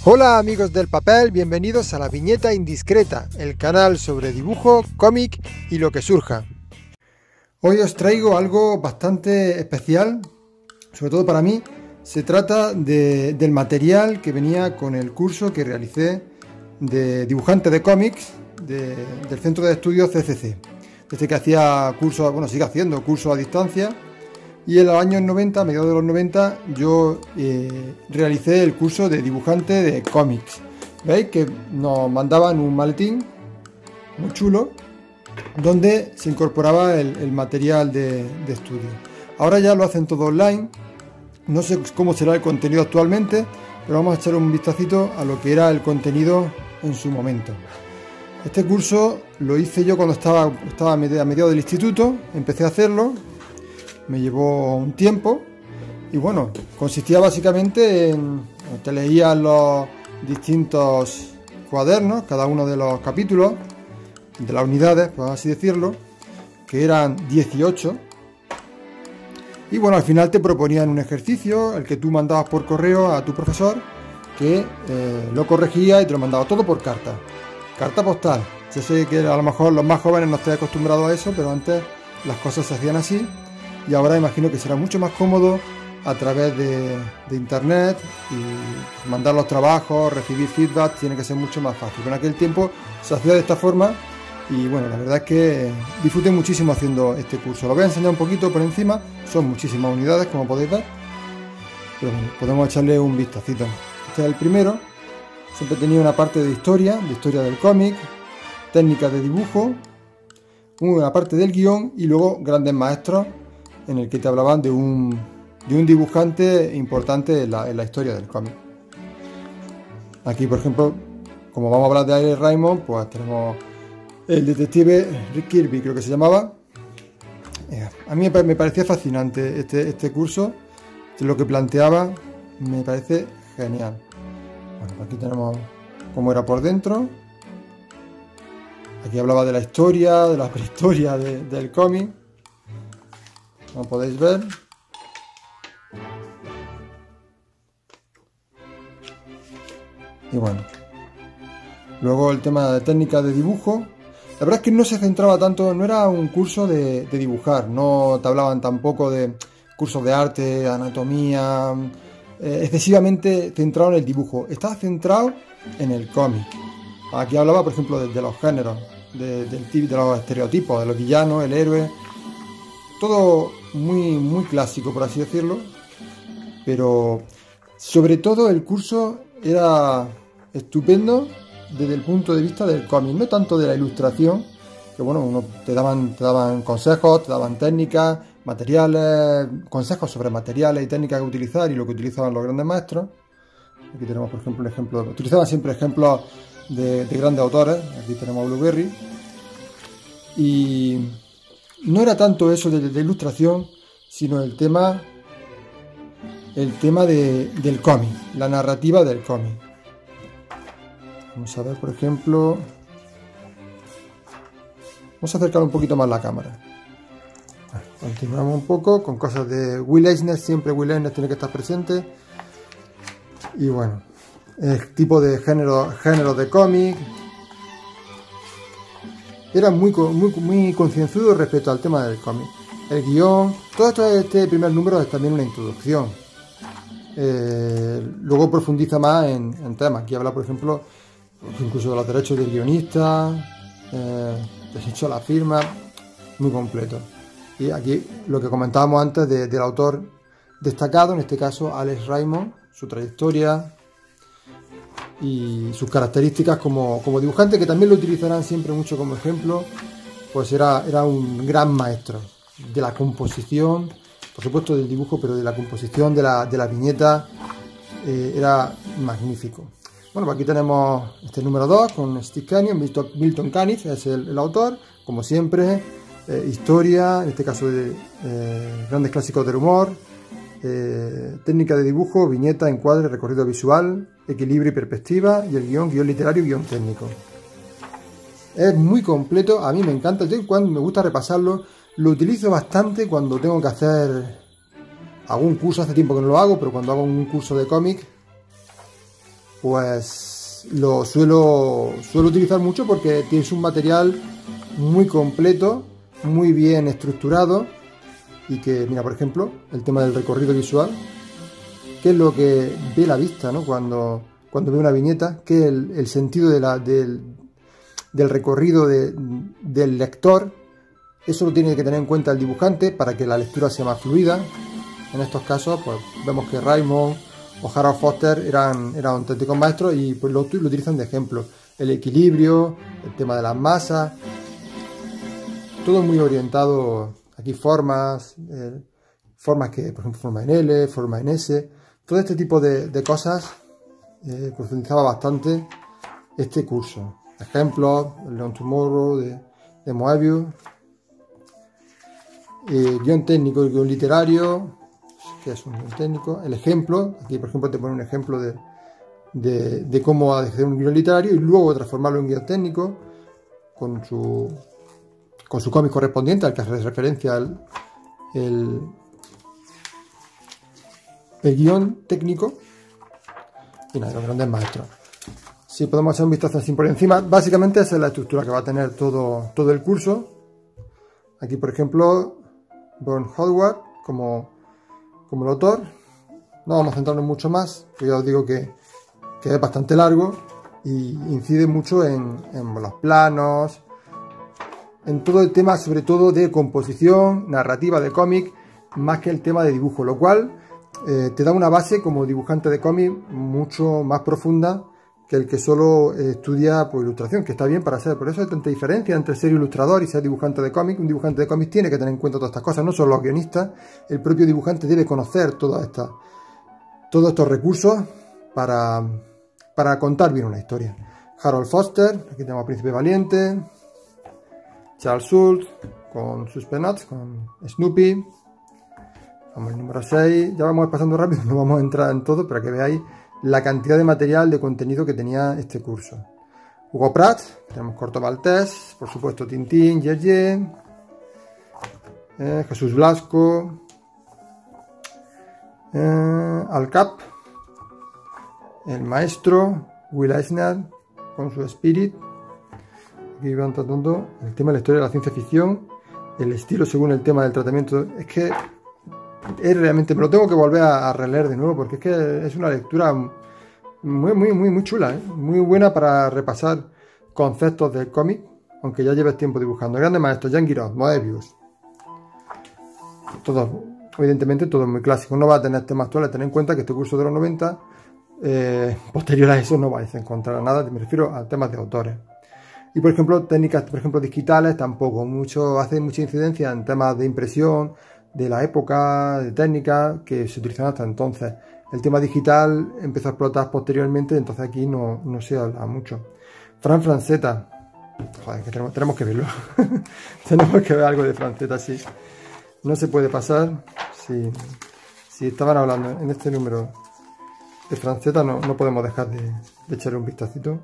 Hola amigos del papel, bienvenidos a La Viñeta Indiscreta, el canal sobre dibujo, cómic y lo que surja. Hoy os traigo algo bastante especial, sobre todo para mí. Se trata del material que venía con el curso que realicé de dibujante de cómics del Centro de Estudios CCC. Desde que hacía cursos, bueno, sigue haciendo cursos a distancia. Y en los años 90, a mediados de los 90, yo realicé el curso de dibujante de cómics. ¿Veis? Que nos mandaban un maletín muy chulo donde se incorporaba el material de estudio. Ahora ya lo hacen todo online. No sé cómo será el contenido actualmente, pero vamos a echar un vistacito a lo que era el contenido en su momento. Este curso lo hice yo cuando estaba a mediados del instituto. Empecé a hacerlo. Me llevó un tiempo y bueno, consistía básicamente en te leían los distintos cuadernos, cada uno de los capítulos de las unidades, por así decirlo, que eran 18, y bueno, al final te proponían un ejercicio, el que tú mandabas por correo a tu profesor, que lo corregía y te lo mandaba todo por carta postal. Yo sé que a lo mejor los más jóvenes no estén acostumbrados a eso, pero antes las cosas se hacían así. Y ahora imagino que será mucho más cómodo a través de internet y mandar los trabajos, recibir feedback, tiene que ser mucho más fácil. Pero en aquel tiempo se hacía de esta forma y bueno, la verdad es que disfruté muchísimo haciendo este curso. Lo voy a enseñar un poquito por encima, son muchísimas unidades como podéis ver, pero bueno, podemos echarle un vistacito. Este es el primero, siempre tenía una parte de historia del cómic, técnicas de dibujo, una parte del guión y luego grandes maestros, en el que te hablaban de un dibujante importante en la historia del cómic. Aquí, por ejemplo, como vamos a hablar de Alex Raymond, pues tenemos el detective Rick Kirby, creo que se llamaba. A mí me parecía fascinante este curso, lo que planteaba me parece genial. Bueno, aquí tenemos cómo era por dentro. Aquí hablaba de la historia, de la prehistoria del cómic. Como podéis ver, y bueno, luego el tema de técnica de dibujo. La verdad es que no se centraba tanto, no era un curso de dibujar, no te hablaban tampoco de cursos de arte, anatomía, excesivamente centrado en el dibujo, estaba centrado en el cómic. Aquí hablaba, por ejemplo, de los géneros, de los estereotipos, de los villanos, el héroe, todo muy clásico, por así decirlo, pero sobre todo el curso era estupendo desde el punto de vista del cómic, no tanto de la ilustración, que bueno, te daban consejos, te daban técnicas, materiales, consejos sobre materiales y técnicas que utilizar y lo que utilizaban los grandes maestros. Aquí tenemos, por ejemplo, un ejemplo, utilizaban siempre ejemplos de grandes autores. Aquí tenemos a Blueberry. Y no era tanto eso de ilustración, sino el tema del cómic, la narrativa del cómic. Vamos a ver, por ejemplo, vamos a acercar un poquito más la cámara. Continuamos un poco con cosas de Will Eisner, siempre Will Eisner tiene que estar presente. Y bueno, el tipo de género de cómic. Era muy concienzudo respecto al tema del cómic. El guión, todo esto, este primer número es también una introducción. Luego profundiza más en temas. Aquí habla, por ejemplo, incluso de los derechos del guionista, derecho a la firma, muy completo. Y aquí lo que comentábamos antes del autor destacado, en este caso Alex Raymond, su trayectoria y sus características como dibujante, que también lo utilizarán siempre mucho como ejemplo. Pues era un gran maestro de la composición, por supuesto del dibujo, pero de la composición de la viñeta, era magnífico. Bueno, pues aquí tenemos este número 2 con Steve Canyon, Milton Caniff es el autor, como siempre, historia, en este caso de grandes clásicos del humor, técnica de dibujo, viñeta, encuadre, recorrido visual, equilibrio y perspectiva, y el guión literario y guión técnico. Es muy completo, a mí me encanta, cuando me gusta repasarlo, lo utilizo bastante cuando tengo que hacer algún curso, hace tiempo que no lo hago, pero cuando hago un curso de cómic, pues lo suelo utilizar mucho porque tienes un material muy completo, muy bien estructurado y que, mira, por ejemplo, el tema del recorrido visual, que es lo que ve la vista, ¿no? Cuando ve una viñeta, que es el sentido del recorrido del lector. Eso lo tiene que tener en cuenta el dibujante para que la lectura sea más fluida. En estos casos, pues vemos que Raymond o Harold Foster eran auténticos maestros y pues lo utilizan de ejemplo. El equilibrio, el tema de las masas, todo muy orientado. Aquí formas que, por ejemplo, forma en L, forma en S, todo este tipo de cosas profundizaba bastante este curso. Ejemplos, el Leon Tomorrow de Moebius, guión técnico y guión literario, que es un guión técnico, el ejemplo, aquí por ejemplo te pone un ejemplo de cómo hacer un guión literario y luego transformarlo en guión técnico con su cómic correspondiente al que hace referencia el guión técnico. Y nada, los grandes maestros. Si podemos hacer un vistazo así por encima, básicamente esa es la estructura que va a tener todo el curso. Aquí por ejemplo Burne Howard como el autor. No vamos a centrarnos mucho más, porque ya os digo que es bastante largo y incide mucho en los planos, en todo el tema sobre todo de composición, narrativa de cómic, más que el tema de dibujo, lo cual te da una base como dibujante de cómic mucho más profunda que el que solo estudia por ilustración, que está bien para ser. Por eso hay tanta diferencia entre ser ilustrador y ser dibujante de cómic. Un dibujante de cómic tiene que tener en cuenta todas estas cosas, no solo los guionistas. El propio dibujante debe conocer todos estos recursos para contar bien una historia. Harold Foster, aquí tenemos a Príncipe Valiente, Charles Schulz con sus Peanuts, con Snoopy. Vamos al número 6, ya vamos pasando rápido, no vamos a entrar en todo, para que veáis la cantidad de material, de contenido que tenía este curso. Hugo Pratt, tenemos Corto Maltés, por supuesto Tintín, Yerje, Jesús Blasco, Al Cap, el maestro, Will Eisner, con su Spirit. Aquí van tratando el tema de la historia de la ciencia ficción, el estilo según el tema del tratamiento. Es que realmente me lo tengo que volver a releer de nuevo porque es que es una lectura muy chula, muy buena para repasar conceptos del cómic, aunque ya lleves tiempo dibujando. Grandes maestros, Jean Giraud, Moebius, todos, evidentemente todo muy clásico, no va a tener temas actuales. Ten en cuenta que este curso de los 90, posterior a eso no vais a encontrar nada, me refiero a temas de autores. Y por ejemplo, técnicas digitales tampoco, hace mucha incidencia en temas de impresión, de la época, de técnicas que se utilizan hasta entonces. El tema digital empezó a explotar posteriormente, entonces aquí no se habla mucho. Fran Francetta, joder, que tenemos que verlo. Tenemos que ver algo de Francetta, sí. No se puede pasar. Si estaban hablando en este número de Francetta, no podemos dejar de echarle un vistacito.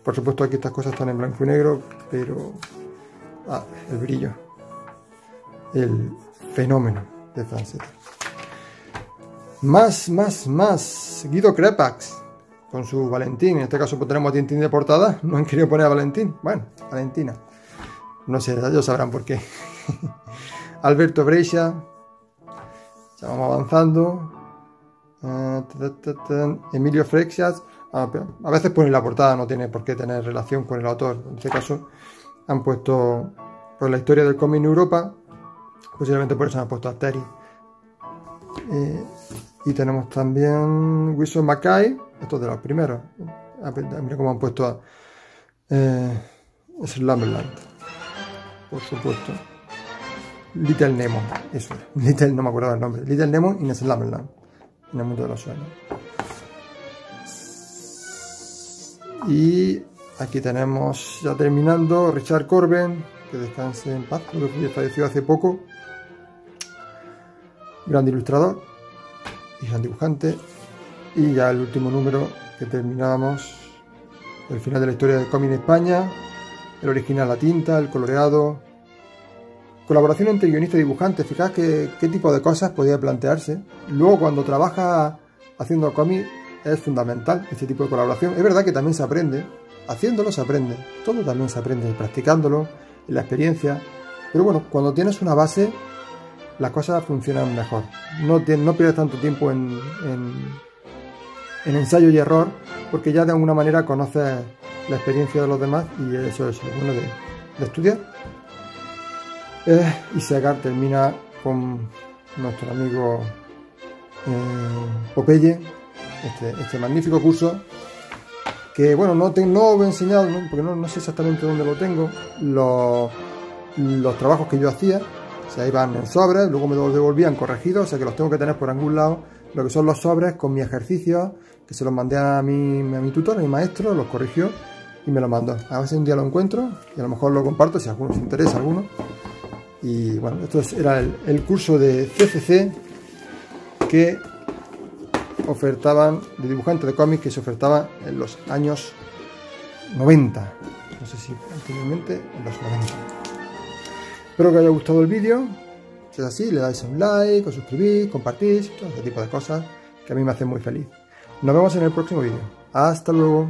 Por supuesto aquí estas cosas están en blanco y negro, pero el brillo, el fenómeno de Francetta. Más. Guido Crepax con su Valentín. En este caso pues tenemos a Tintín de portada. No han querido poner a Valentín. Bueno, Valentina. No sé, ellos sabrán por qué. Alberto Brescia. Ya vamos avanzando. Emilio Freixas. A veces ponen la portada, no tiene por qué tener relación con el autor. En este caso han puesto pues la historia del cómic en Europa. Posiblemente por eso han puesto a Terry. Y tenemos también Wilson Mackay, estos de los primeros. Mira cómo han puesto a Slumberland, por supuesto. Little Nemo, eso. No me acuerdo del nombre. Little Nemo y Slumberland, en el mundo de los sueños. Y aquí tenemos, ya terminando, Richard Corben, que descanse en paz, porque falleció hace poco. Gran ilustrador y gran dibujante. Y ya el último número que terminamos, el final de la historia del cómic en España, el original, la tinta, el coloreado, colaboración entre guionista y dibujante. Fijaos qué tipo de cosas podía plantearse. Luego cuando trabaja haciendo cómic, es fundamental este tipo de colaboración. Es verdad que también se aprende, haciéndolo se aprende, todo también se aprende, practicándolo, en la experiencia. Pero bueno, cuando tienes una base, las cosas funcionan mejor. No pierdes tanto tiempo en ensayo y error, porque ya de alguna manera conoces la experiencia de los demás, y eso es lo bueno de estudiar. Y Segar termina con nuestro amigo Popeye este magnífico curso, que bueno, no os he enseñado, ¿no? Porque no sé exactamente dónde lo tengo, los trabajos que yo hacía. O sea, iban en sobres, luego me los devolvían corregidos, o sea que los tengo que tener por algún lado, lo que son los sobres con mis ejercicios, que se los mandé a mi tutor, a mi maestro, los corrigió y me los mandó. A ver si un día lo encuentro y a lo mejor lo comparto si a alguno os interesa alguno. Y bueno, esto era el curso de CCC que ofertaban, de dibujante de cómics, que se ofertaba en los años 90. No sé si anteriormente, en los 90. Espero que os haya gustado el vídeo. Si es así, le dais un like, os suscribís, compartís, todo este tipo de cosas que a mí me hacen muy feliz. Nos vemos en el próximo vídeo. Hasta luego.